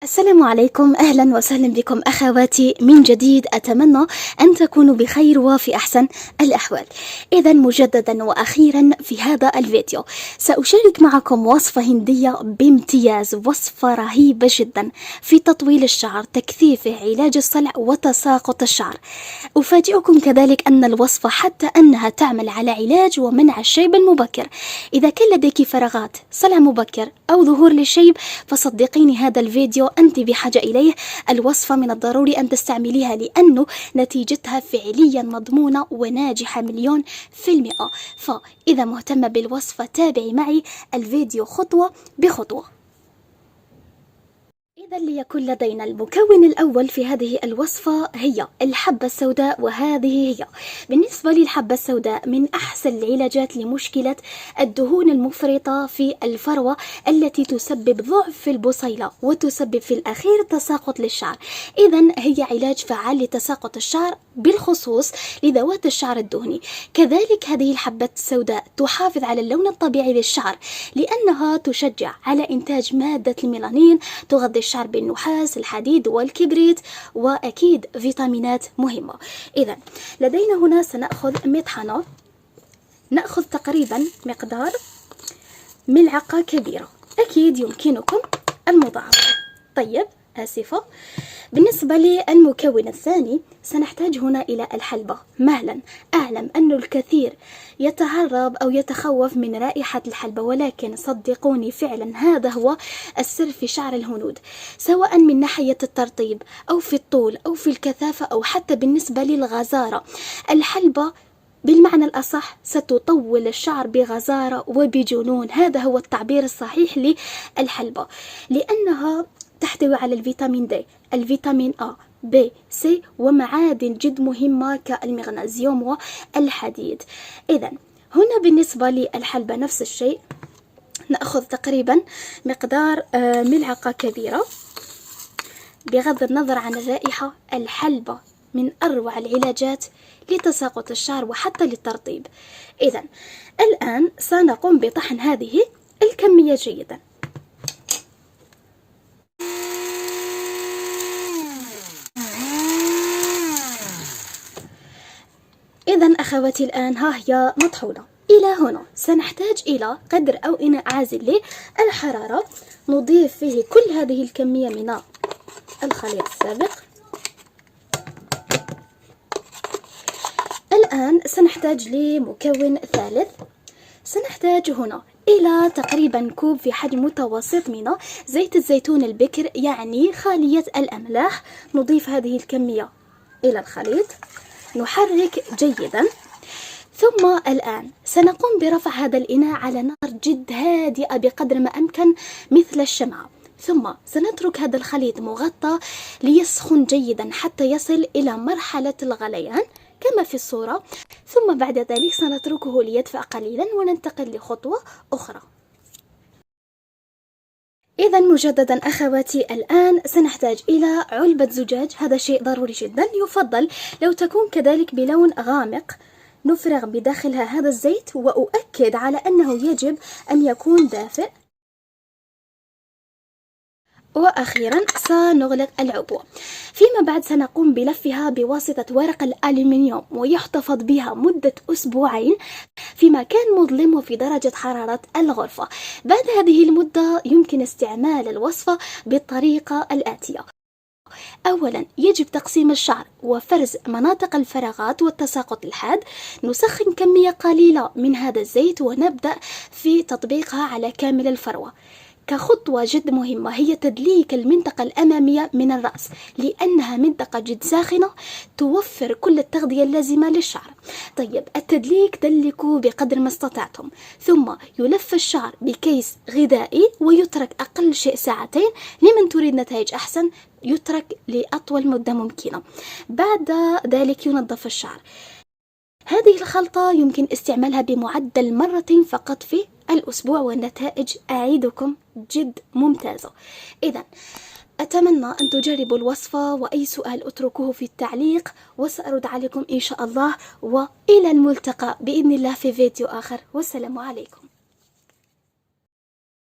السلام عليكم، أهلا وسهلا بكم أخواتي من جديد. أتمنى أن تكونوا بخير وفي أحسن الأحوال. إذا مجددا وأخيرا في هذا الفيديو سأشارك معكم وصفة هندية بامتياز، وصفة رهيبة جدا في تطويل الشعر، تكثيفه، علاج الصلع وتساقط الشعر. أفاجئكم كذلك أن الوصفة حتى أنها تعمل على علاج ومنع الشيب المبكر. إذا كان لديك فراغات، صلع مبكر أو ظهور للشيب، فصدقيني هذا الفيديو أنت بحاجة إليه. الوصفة من الضروري أن تستعمليها لأنه نتيجتها فعليا مضمونة وناجحة 100%. فإذا مهتمة بالوصفة تابعي معي الفيديو خطوة بخطوة. إذا ليكن لدينا المكون الأول في هذه الوصفة هي الحبة السوداء، وهذه هي بالنسبة للحبة السوداء من أحسن العلاجات لمشكلة الدهون المفرطة في الفروة التي تسبب ضعف في البصيلة وتسبب في الأخير تساقط للشعر. إذا هي علاج فعال لتساقط الشعر بالخصوص لذوات الشعر الدهني. كذلك هذه الحبة السوداء تحافظ على اللون الطبيعي للشعر لأنها تشجع على إنتاج مادة الميلانين، تغذي الشعر بالنحاس، الحديد والكبريت، وأكيد فيتامينات مهمة. إذا لدينا هنا سنأخذ مطحنة، نأخذ تقريبا مقدار ملعقة كبيرة، أكيد يمكنكم المضاعفة. طيب آسفة. بالنسبة للمكون الثاني سنحتاج هنا إلى الحلبة. مهلا، أعلم أن الكثير يتهرب أو يتخوف من رائحة الحلبة، ولكن صدقوني فعلا هذا هو السر في شعر الهنود، سواء من ناحية الترطيب أو في الطول أو في الكثافة أو حتى بالنسبة للغزارة. الحلبة بالمعنى الأصح ستطول الشعر بغزارة وبجنون، هذا هو التعبير الصحيح للحلبة، لأنها تحتوي على الفيتامين د، الفيتامين A B C ومعادن جد مهمة كالمغنيسيوم والحديد. إذا هنا بالنسبة للحلبة نفس الشيء، نأخذ تقريبا مقدار ملعقة كبيرة. بغض النظر عن الرائحة، الحلبة من أروع العلاجات لتساقط الشعر وحتى للترطيب. إذا الآن سنقوم بطحن هذه الكمية جيدا. إذا أخواتي الآن ها هي مطحونة. إلى هنا سنحتاج إلى قدر أو إناء عازل للحرارة نضيف فيه كل هذه الكمية من الخليط السابق. الآن سنحتاج لمكون ثالث، سنحتاج هنا إلى تقريبا كوب في حجم متوسط من زيت الزيتون البكر، يعني خالية الأملاح. نضيف هذه الكمية إلى الخليط، نحرك جيدا، ثم الآن سنقوم برفع هذا الإناء على نار جد هادئة بقدر ما أمكن مثل الشمعة، ثم سنترك هذا الخليط مغطى ليسخن جيدا حتى يصل إلى مرحلة الغليان كما في الصورة، ثم بعد ذلك سنتركه ليدفع قليلا وننتقل لخطوة أخرى. إذا مجددا أخواتي الآن سنحتاج إلى علبة زجاج، هذا شيء ضروري جدا، يفضل لو تكون كذلك بلون غامق. نفرغ بداخلها هذا الزيت، وأؤكد على أنه يجب أن يكون دافئ. وأخيرا سنغلق العبوة. فيما بعد سنقوم بلفها بواسطة ورق الألمنيوم، ويحتفظ بها مدة أسبوعين في مكان مظلم وفي درجة حرارة الغرفة. بعد هذه المدة يمكن استعمال الوصفة بالطريقة الآتية. أولا يجب تقسيم الشعر وفرز مناطق الفراغات والتساقط الحاد. نسخن كمية قليلة من هذا الزيت ونبدأ في تطبيقها على كامل الفروة. كخطوة جد مهمة هي تدليك المنطقة الأمامية من الرأس، لأنها منطقة جد ساخنة توفر كل التغذية اللازمة للشعر. طيب التدليك دلكوا بقدر ما استطعتم، ثم يلف الشعر بكيس غذائي ويترك أقل شيء ساعتين. لمن تريد نتائج أحسن يترك لأطول مدة ممكنة. بعد ذلك ينظف الشعر. هذه الخلطة يمكن استعمالها بمعدل مرة فقط في الأسبوع، والنتائج أعيدكم جد ممتازة. إذا أتمنى أن تجربوا الوصفة، وأي سؤال اتركوه في التعليق وسأرد عليكم إن شاء الله. وإلى الملتقى بإذن الله في فيديو آخر، والسلام عليكم.